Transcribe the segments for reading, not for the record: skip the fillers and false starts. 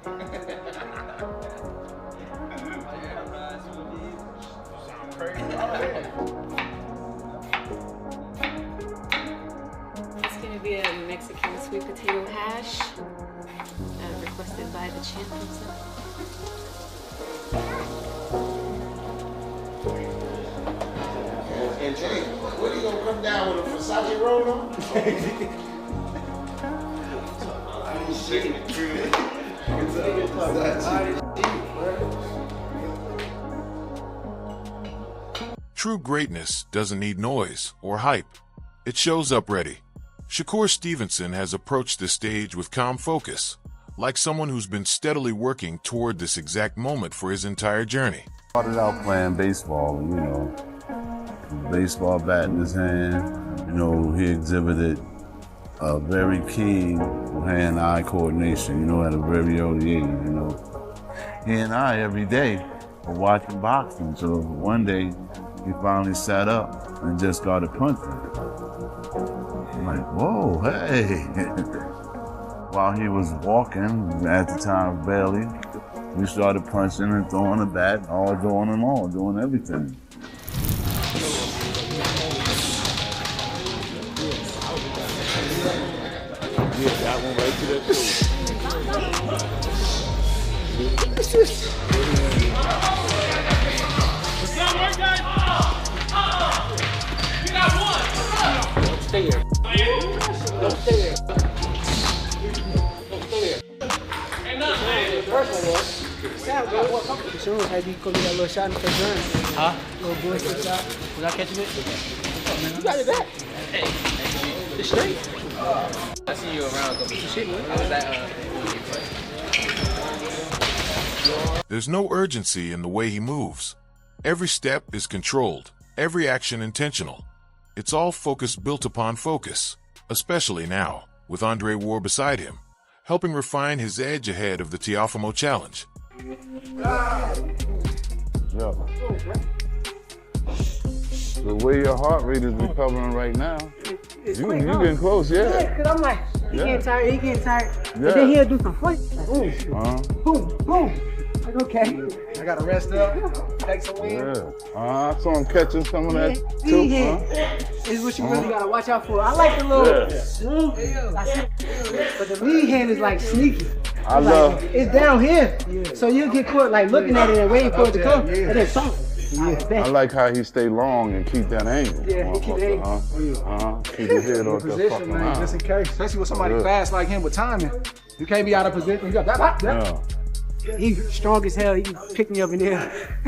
It's going to be a Mexican sweet potato hash, requested by the champ himself. And Jay, what are you gonna come down with a Versace roll on? True greatness doesn't need noise or hype. It shows up ready. Shakur Stevenson has approached the stage with calm focus, like someone who's been steadily working toward this exact moment for his entire journey. Started out playing baseball, you know, baseball bat in his hand. You know, he exhibited a very keen hand-eye coordination, you know, at a very early age, you know. He and I, every day, were watching boxing, so one day, he finally sat up and just started punching. I'm like, whoa, hey. While he was walking, at the time, barely, we started punching and throwing the bat, all doing them all, doing everything. Yeah, that one right to that You got one! Don't stay there. Don't stay there. Don't stay there. Ain't nothing, man. First one was. Sam got what company? Sure, had you come get a little shot in the first round. Huh? Little bullshit shot. Was I catching it? You got it back. Hey, it's straight. I see you around. Go shit, man. How was that? There's no urgency in the way he moves. Every step is controlled, every action intentional. It's all focus built upon focus, especially now, with Andre Ward beside him, helping refine his edge ahead of the Teofimo challenge. Yeah. The way your heart rate is recovering right now, you getting close, yeah. Yeah, cause I'm like, he getting tired, he getting tired. Yeah. And then he'll do some flips. Like, boom, boom, boom. Like, okay. I gotta rest up, take some wind. Yeah. I saw him catching some of that too. This is what you really gotta watch out for. I like the little, but the lead hand is like sneaky. I love. It's down here, so you'll get caught like looking at it and waiting for it to come, and then thump. I like how he stay long and keep that angle. Yeah, he keep the angle. Keep his head off that Position, fucking man, line. just in case. Especially with somebody fast like him with timing. You can't be out of position. You got that. Yeah. He's strong as hell. He picked me up in there.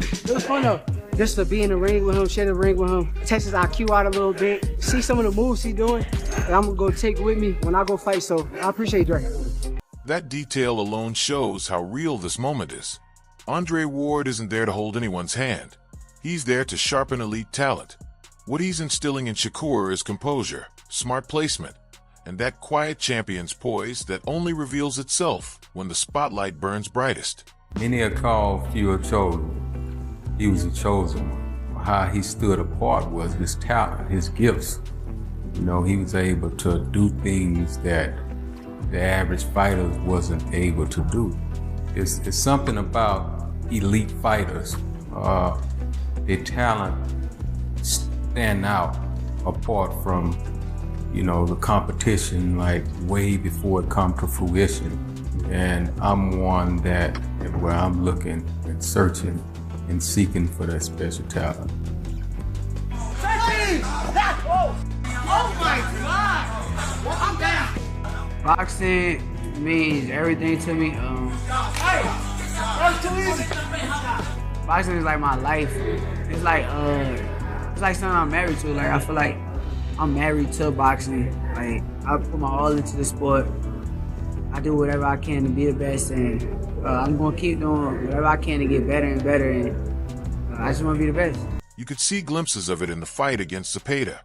It was fun though. Just to be in the ring with him, share the ring with him, test his IQ out a little bit, see some of the moves he's doing, that I'm gonna go take with me when I go fight. So I appreciate Drake. That detail alone shows how real this moment is. Andre Ward isn't there to hold anyone's hand. He's there to sharpen elite talent. What he's instilling in Shakur is composure, smart placement, and that quiet champion's poise that only reveals itself when the spotlight burns brightest. Many are called, few are chosen. He was a chosen one. How he stood apart was his talent, his gifts. You know, he was able to do things that the average fighter wasn't able to do. It's something about elite fighters. Their talent stand out apart from, you know, the competition, like way before it come to fruition. And I'm one that, where I'm looking and searching and seeking for that special talent. Oh my God! Well, I'm down. Boxing means everything to me. That's too easy. Boxing is like my life. It's like something I'm married to. Like I feel like I'm married to boxing. Like I put my all into the sport. I do whatever I can to be the best, and I'm gonna keep doing whatever I can to get better and better. And I just want to be the best. You could see glimpses of it in the fight against Zepeda.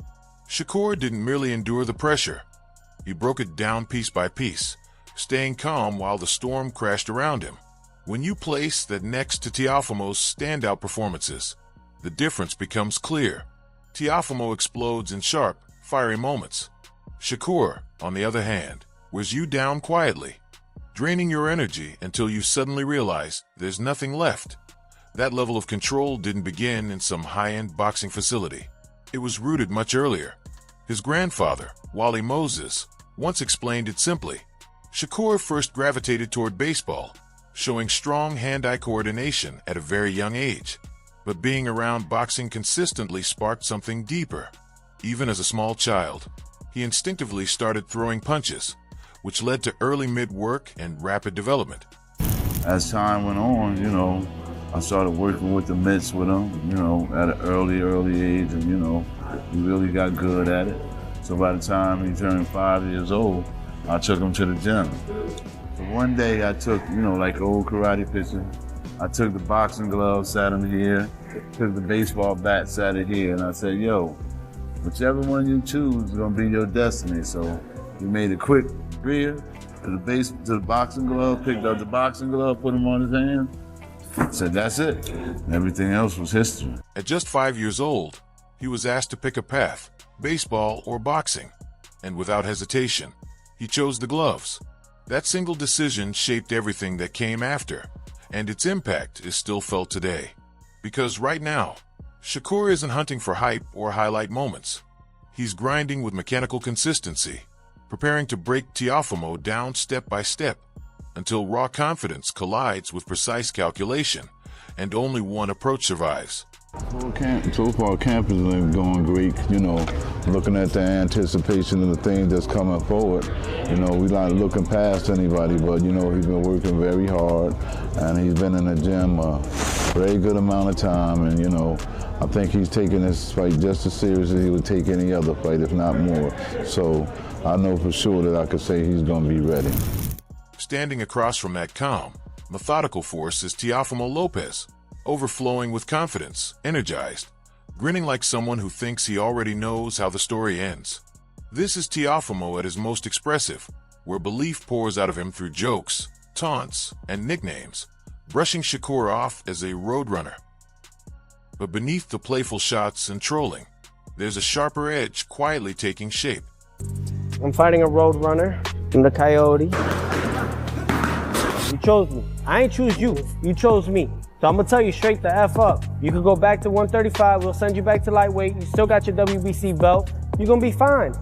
Shakur didn't merely endure the pressure. He broke it down piece by piece, staying calm while the storm crashed around him. When you place that next to Teofimo's standout performances, the difference becomes clear. Teofimo explodes in sharp, fiery moments. Shakur, on the other hand, wears you down quietly, draining your energy until you suddenly realize there's nothing left. That level of control didn't begin in some high-end boxing facility. It was rooted much earlier. His grandfather, Wally Moses, once explained it simply. Shakur first gravitated toward baseball, showing strong hand-eye coordination at a very young age. But being around boxing consistently sparked something deeper. Even as a small child, he instinctively started throwing punches, which led to early mid-work and rapid development. As time went on, you know, I started working with the mitts with him, you know, at an early age, and, you know, he really got good at it. So by the time he turned 5 years old, I took him to the gym. So one day I took, you know, like old karate pitcher, I took the boxing gloves, sat him here, took the baseball bat, sat it here, and I said, yo, whichever one you choose is gonna be your destiny. So he made a quick rear to the boxing glove, picked up the boxing glove, put him on his hand, said that's it. Everything else was history. At just 5 years old, he was asked to pick a path, baseball or boxing, and without hesitation, he chose the gloves. That single decision shaped everything that came after, and its impact is still felt today. Because right now, Shakur isn't hunting for hype or highlight moments. He's grinding with mechanical consistency, preparing to break Teofimo down step by step, until raw confidence collides with precise calculation, and only one approach survives. So far, camp has been going great, you know, looking at the anticipation of the things that's coming forward. You know, we're not looking past anybody, but, you know, he's been working very hard, and he's been in the gym a very good amount of time, and, you know, I think he's taking this fight just as seriously as he would take any other fight, if not more. So I know for sure that I could say he's going to be ready. Standing across from that calm, methodical force is Teofimo Lopez, overflowing with confidence, energized, grinning like someone who thinks he already knows how the story ends. This is Teofimo at his most expressive, where belief pours out of him through jokes, taunts, and nicknames, brushing Shakur off as a roadrunner. But beneath the playful shots and trolling, there's a sharper edge quietly taking shape. I'm fighting a roadrunner in the Coyote. You chose me. I ain't choose you. You chose me. So I'm gonna tell you straight the F up. You can go back to 135. We'll send you back to lightweight. You still got your WBC belt. You're gonna be fine.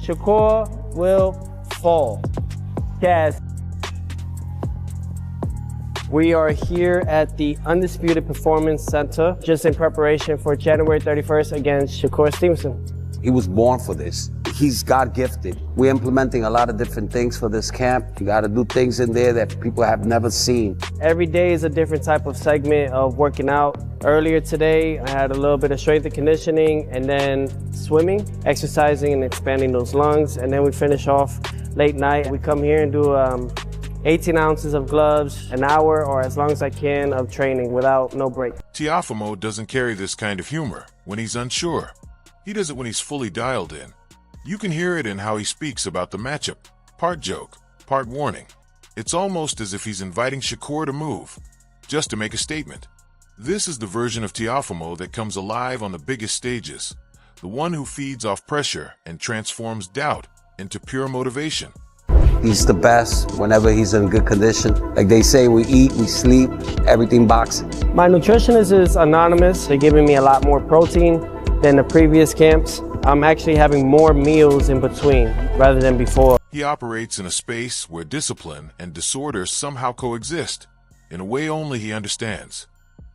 Shakur will fall. Yes. We are here at the Undisputed Performance Center, just in preparation for January 31st against Shakur Stevenson. He was born for this. He's God-gifted. We're implementing a lot of different things for this camp. You gotta do things in there that people have never seen. Every day is a different type of segment of working out. Earlier today, I had a little bit of strength and conditioning, and then swimming, exercising and expanding those lungs. And then we finish off late night. We come here and do 18 ounces of gloves, an hour or as long as I can of training without no break. Teofimo doesn't carry this kind of humor when he's unsure. He does it when he's fully dialed in. You can hear it in how he speaks about the matchup, part joke, part warning. It's almost as if he's inviting Shakur to move, just to make a statement. This is the version of Teofimo that comes alive on the biggest stages, the one who feeds off pressure and transforms doubt into pure motivation. He's the best whenever he's in good condition. Like they say, we eat, we sleep, everything boxing. My nutritionist is anonymous. They're giving me a lot more protein than the previous camps. I'm actually having more meals in between rather than before. He operates in a space where discipline and disorder somehow coexist, in a way only he understands.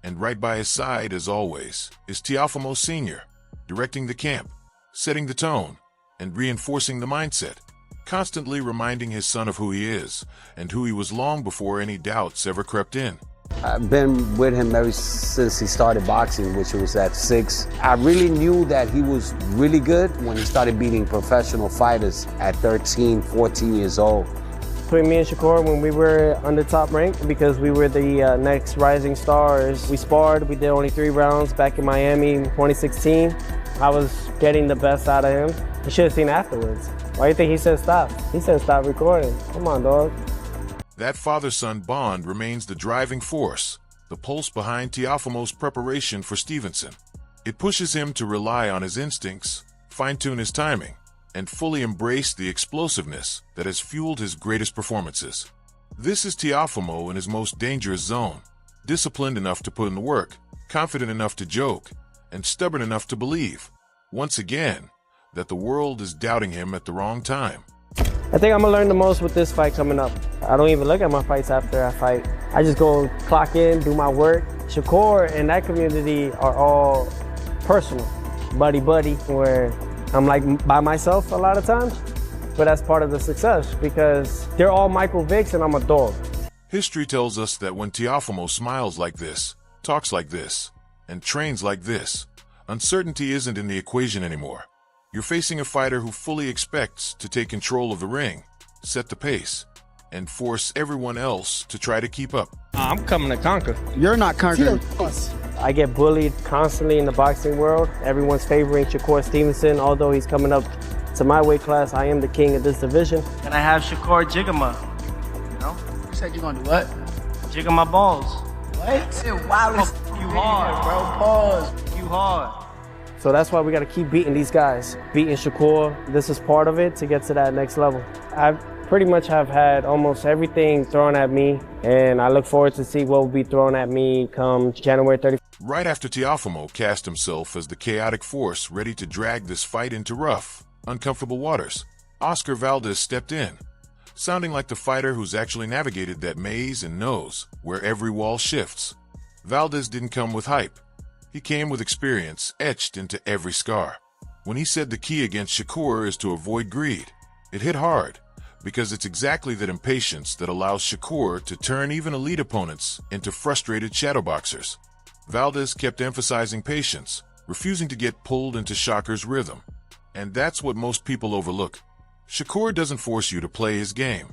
And right by his side, as always, is Teofimo Sr., directing the camp, setting the tone, and reinforcing the mindset, constantly reminding his son of who he is and who he was long before any doubts ever crept in. I've been with him ever since he started boxing, which was at 6. I really knew that he was really good when he started beating professional fighters at 13, 14 years old. Between me and Shakur, when we were on the top rank, because we were the next rising stars, we sparred. We did only 3 rounds back in Miami in 2016. I was getting the best out of him. You should have seen afterwards. Why do you think he said stop? He said stop recording. Come on, dog. That father-son bond remains the driving force, the pulse behind Teofimo's preparation for Stevenson. It pushes him to rely on his instincts, fine-tune his timing, and fully embrace the explosiveness that has fueled his greatest performances. This is Teofimo in his most dangerous zone, disciplined enough to put in the work, confident enough to joke, and stubborn enough to believe, once again, that the world is doubting him at the wrong time. I think I'm gonna learn the most with this fight coming up. I don't even look at my fights after I fight. I just go clock in, do my work. Shakur and that community are all personal, buddy, where I'm like by myself a lot of times. But that's part of the success because they're all Michael Vicks and I'm a dog. History tells us that when Teofimo smiles like this, talks like this, and trains like this, uncertainty isn't in the equation anymore. You're facing a fighter who fully expects to take control of the ring, set the pace, and force everyone else to try to keep up. I'm coming to conquer. You're not conquering us. I get bullied constantly in the boxing world. Everyone's favoring Shakur Stevenson. Although he's coming up to my weight class, I am the king of this division. And I have Shakur Jigama. No? You said you're gonna do what? Jigga my balls. What? Wow, You hard, bro. Pause. You hard. So that's why we got to keep beating these guys. Beating Shakur, this is part of it to get to that next level. I pretty much have had almost everything thrown at me, and I look forward to see what will be thrown at me come January 30th. Right after Teofimo cast himself as the chaotic force ready to drag this fight into rough, uncomfortable waters, Oscar Valdez stepped in, sounding like the fighter who's actually navigated that maze and knows where every wall shifts. Valdez didn't come with hype. He came with experience etched into every scar. When he said the key against Shakur is to avoid greed, it hit hard, because it's exactly that impatience that allows Shakur to turn even elite opponents into frustrated shadowboxers. Valdez kept emphasizing patience, refusing to get pulled into Shakur's rhythm. And that's what most people overlook. Shakur doesn't force you to play his game.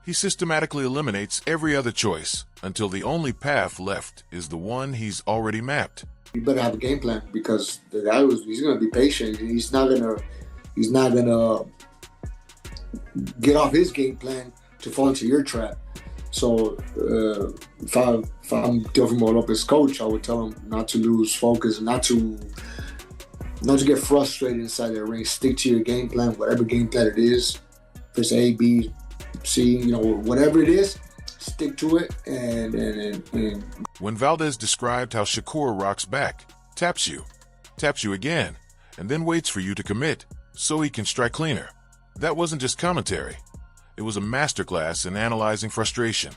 He systematically eliminates every other choice until the only path left is the one he's already mapped. You better have a game plan because the guy he's gonna be patient. He's not gonna get off his game plan to fall into your trap. So if I'm Teofimo Lopez coach, I would tell him not to lose focus, not to get frustrated inside the ring. Stick to your game plan, whatever game plan it is. If it's A, B, C, whatever it is, stick to it and When Valdez described how Shakur rocks back, taps you again, and then waits for you to commit so he can strike cleaner, that wasn't just commentary. It was a masterclass in analyzing frustration.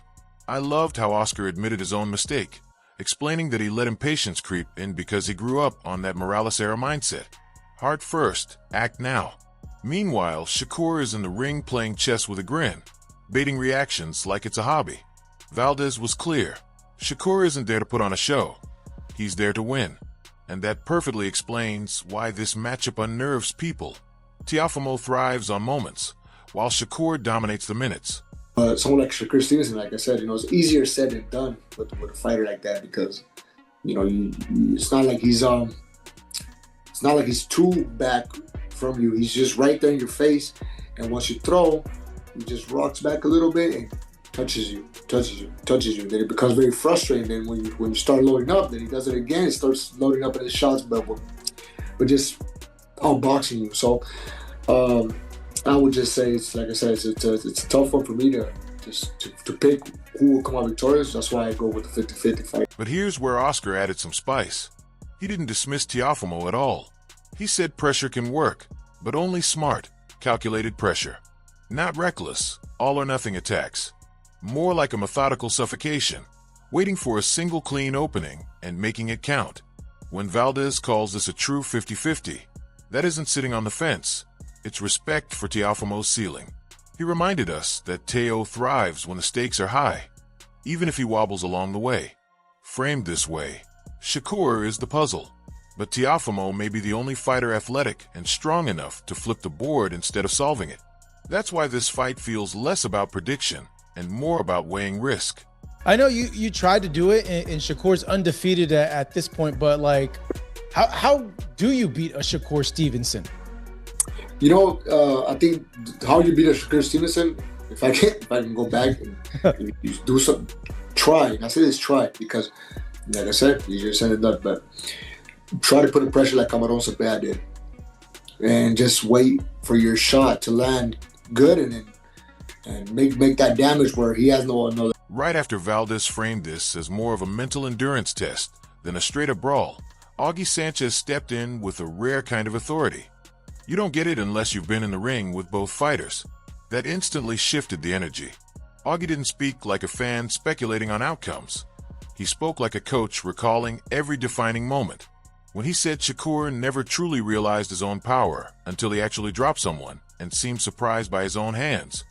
I loved how Oscar admitted his own mistake, explaining that he let impatience creep in because he grew up on that Morales-era mindset. Heart first, act now. Meanwhile, Shakur is in the ring playing chess with a grin, baiting reactions like it's a hobby. Valdez was clear. Shakur isn't there to put on a show. He's there to win. And that perfectly explains why this matchup unnerves people. Teofimo thrives on moments, while Shakur dominates the minutes. Someone like Shakur Stevenson, like I said, it's easier said than done with a fighter like that because, it's not like he's too back from you. He's just right there in your face, and once you throw, he just rocks back a little bit and touches you. Then it becomes very frustrating. Then when you start loading up, then he does it again. He starts loading up at his shots, but just outboxing you. So I would just say it's like I said, it's a tough one for me to pick who will come out victorious. That's why I go with the 50-50 fight. But here's where Oscar added some spice. He didn't dismiss Teofimo at all. He said pressure can work, but only smart, calculated pressure. Not reckless, all-or-nothing attacks. More like a methodical suffocation, waiting for a single clean opening and making it count. When Valdez calls this a true 50-50, that isn't sitting on the fence. It's respect for Teofimo's ceiling. He reminded us that Teo thrives when the stakes are high, even if he wobbles along the way. Framed this way, Shakur is the puzzle, but Teofimo may be the only fighter athletic and strong enough to flip the board instead of solving it. That's why this fight feels less about prediction and more about weighing risk. I know you tried to do it, and Shakur's undefeated at this point, but how do you beat a Shakur Stevenson? I think how you beat a Shakur Stevenson, if I can go back and you do something, try. And I say this try because, like I said, you just said it done, but try to put a pressure like Camarón Cepeda did. And just wait for your shot to land good and then and make that damage where he has no. Right after Valdez framed this as more of a mental endurance test than a straight-up brawl, Augie Sanchez stepped in with a rare kind of authority. You don't get it unless you've been in the ring with both fighters. That instantly shifted the energy. Augie didn't speak like a fan speculating on outcomes. He spoke like a coach recalling every defining moment. When he said Shakur never truly realized his own power until he actually dropped someone and seemed surprised by his own hands,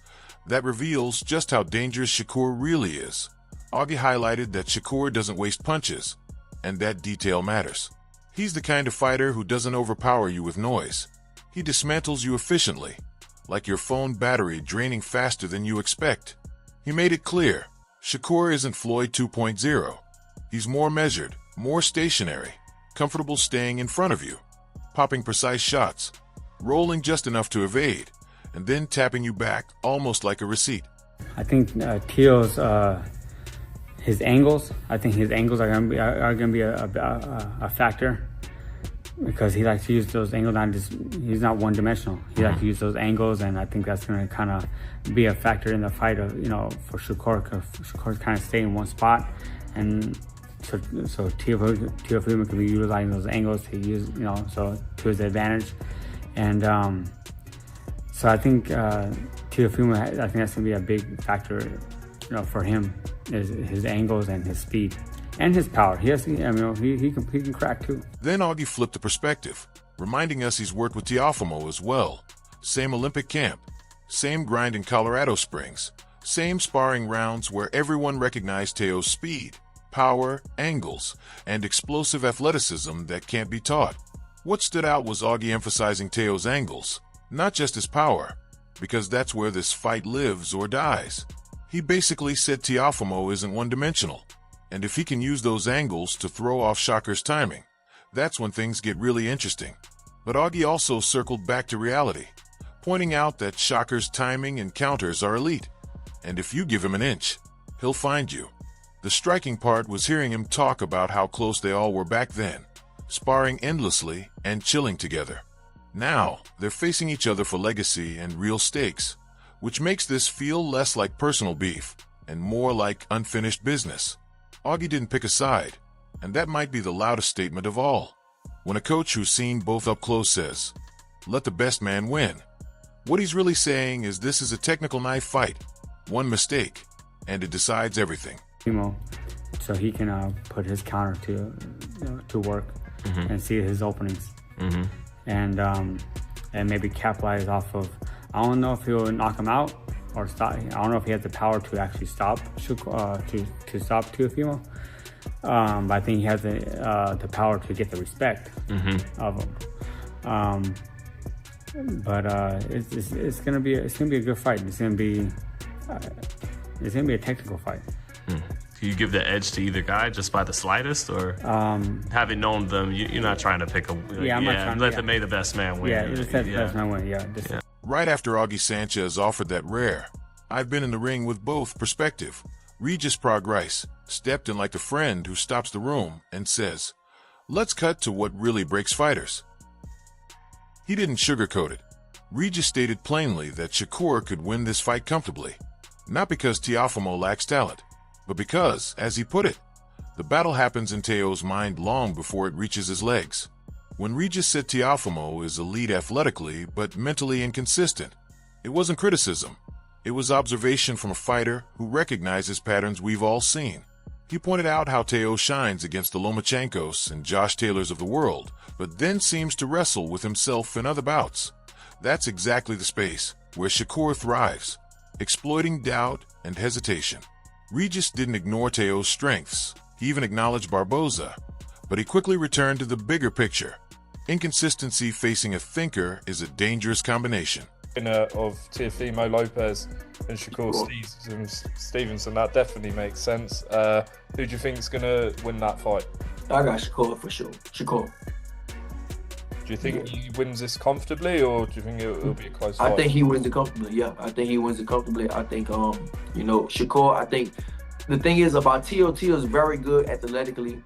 that reveals just how dangerous Shakur really is. Augie highlighted that Shakur doesn't waste punches, and that detail matters. He's the kind of fighter who doesn't overpower you with noise. He dismantles you efficiently, like your phone battery draining faster than you expect. He made it clear, Shakur isn't Floyd 2.0. He's more measured, more stationary, comfortable staying in front of you, popping precise shots, rolling just enough to evade, and then tapping you back almost like a receipt. I think Teo's his angles. I think his angles are gonna be a factor because he likes to use those angles. He's not one dimensional. He likes to use those angles, and I think that's gonna kind of be a factor in the fight of for Shakur. Because Shakur's kind of stay in one spot, and so Teofimo can be utilizing those angles to use to his advantage, and so I think Teofimo. I think that's gonna be a big factor. For him, is his angles and his speed and his power. He can crack too. Then Augie flipped the perspective, reminding us he's worked with Teofimo as well. Same Olympic camp, same grind in Colorado Springs, same sparring rounds where everyone recognized Teo's speed, power, angles, and explosive athleticism that can't be taught. What stood out was Augie emphasizing Teo's angles, not just his power, because that's where this fight lives or dies. He basically said Teofimo isn't one-dimensional, and if he can use those angles to throw off Shakur's timing, that's when things get really interesting. But Augie also circled back to reality, pointing out that Shakur's timing and counters are elite, and if you give him an inch, he'll find you. The striking part was hearing him talk about how close they all were back then, sparring endlessly and chilling together. Now, they're facing each other for legacy and real stakes, which makes this feel less like personal beef and more like unfinished business. Augie didn't pick a side, and that might be the loudest statement of all. When a coach who's seen both up close says, "Let the best man win," what he's really saying is this is a technical knife fight, one mistake, and it decides everything. So he can put his counter to work and see his openings, and maybe capitalize off of. I don't know if he'll knock him out or stop. I don't know if he has the power to actually stop to stop Teofimo. But I think he has the power to get the respect of him. But it's gonna be a good fight. It's gonna be a technical fight. Do you give the edge to either guy just by the slightest, or having known them, you're not trying to pick a? I'm not trying. Let the best man win. Yeah, just let the best man win. Yeah. Right after Augie Sanchez offered that rare, "I've been in the ring with both" perspective, Regis Prograis stepped in like a friend who stops the room and says, "Let's cut to what really breaks fighters." He didn't sugarcoat it. Regis stated plainly that Shakur could win this fight comfortably, not because Teofimo lacks talent, but because, as he put it, the battle happens in Teo's mind long before it reaches his legs. When Regis said Teofimo is elite athletically but mentally inconsistent, it wasn't criticism. It was observation from a fighter who recognizes patterns we've all seen. He pointed out how Teo shines against the Lomachenkos and Josh Taylors of the world, but then seems to wrestle with himself in other bouts. That's exactly the space where Shakur thrives, exploiting doubt and hesitation. Regis didn't ignore Teo's strengths. He even acknowledged Barboza, but he quickly returned to the bigger picture. Inconsistency facing a thinker is a dangerous combination. Of Teofimo Lopez and Shakur Stevenson, that definitely makes sense. Who do you think is going to win that fight? I got Shakur for sure. Shakur. Do you think he wins this comfortably, or do you think it'll be a close fight? I think he wins it comfortably. Yeah, I think he wins it comfortably. I think Shakur. I think the thing is about Teo is very good athletically,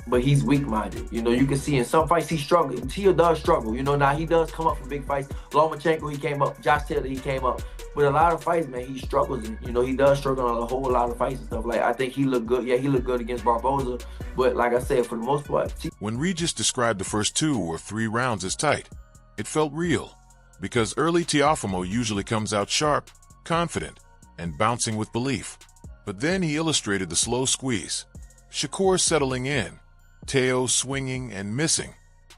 but he's weak-minded. You can see in some fights he struggles. Teo does struggle. Now he does come up for big fights. Lomachenko, he came up. Josh Taylor, he came up. But a lot of fights, man, he struggles. And, you know, he does struggle on a whole lot of fights and stuff. Like, I think he looked good. Yeah, he looked good against Barboza. But like I said, for the most part. When Regis described the first 2 or 3 rounds as tight, it felt real. Because early Teofimo usually comes out sharp, confident, and bouncing with belief. But then he illustrated the slow squeeze. Shakur settling in, Teo swinging and missing.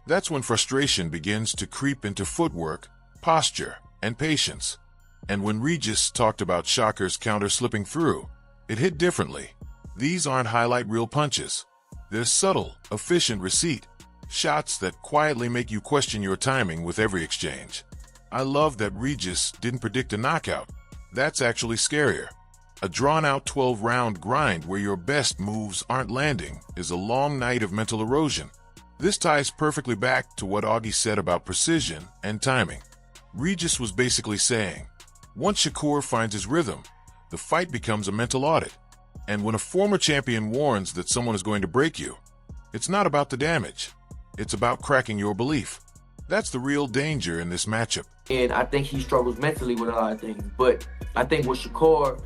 That's when frustration begins to creep into footwork, posture, and patience. And when Regis talked about Shakur's counter slipping through, it hit differently. These aren't highlight reel punches. They're subtle, efficient receipt. Shots that quietly make you question your timing with every exchange. I love that Regis didn't predict a knockout. That's actually scarier. A drawn-out 12-round grind where your best moves aren't landing is a long night of mental erosion. This ties perfectly back to what Augie said about precision and timing. Regis was basically saying, once Shakur finds his rhythm, the fight becomes a mental audit. And when a former champion warns that someone is going to break you, it's not about the damage. It's about cracking your belief. That's the real danger in this matchup. And I think he struggles mentally with a lot of things. But I think with Shakur,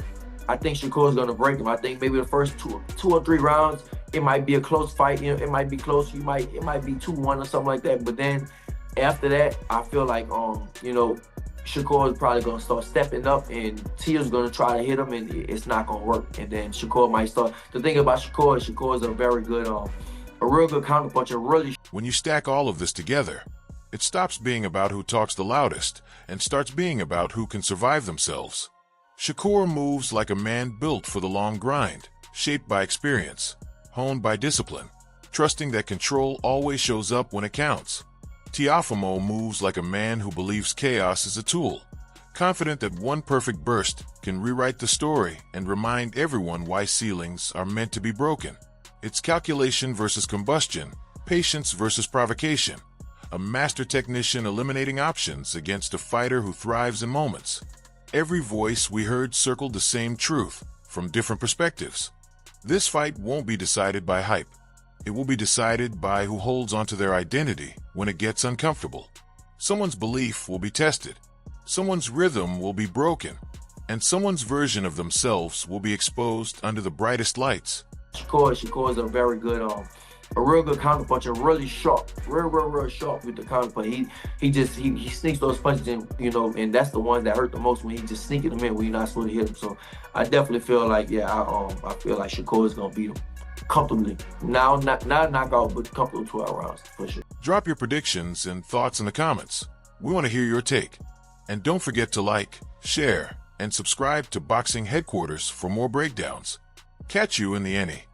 I think Shakur's going to break him. I think maybe the first two or three rounds, it might be a close fight. You know, it might be close. It might be 2-1 or something like that. But then after that, I feel like, you know, Shakur is probably going to start stepping up, and Teo's going to try to hit him, and it's not going to work. And then Shakur might start. The thing about Shakur is a very good, a real good counterpuncher. Really. When you stack all of this together, it stops being about who talks the loudest and starts being about who can survive themselves. Shakur moves like a man built for the long grind, shaped by experience, honed by discipline, trusting that control always shows up when it counts. Teofimo moves like a man who believes chaos is a tool, confident that one perfect burst can rewrite the story and remind everyone why ceilings are meant to be broken. It's calculation versus combustion, patience versus provocation, a master technician eliminating options against a fighter who thrives in moments. Every voice we heard circled the same truth from different perspectives. This fight won't be decided by hype. It will be decided by who holds onto their identity when it gets uncomfortable. Someone's belief will be tested, someone's rhythm will be broken, and someone's version of themselves will be exposed under the brightest lights. Shakur is a very good, a real good counterpuncher, really sharp, real sharp with the counterpunch. He sneaks those punches in, you know, and that's the ones that hurt the most when he just sneaking them in when you're not supposed to hit him. So I definitely feel like, I feel like Shakur is gonna beat him comfortably. Now, not knockout, but comfortable 12 rounds for sure. Drop your predictions and thoughts in the comments. We want to hear your take. And don't forget to like, share, and subscribe to Boxing Headquarters for more breakdowns. Catch you in the NE.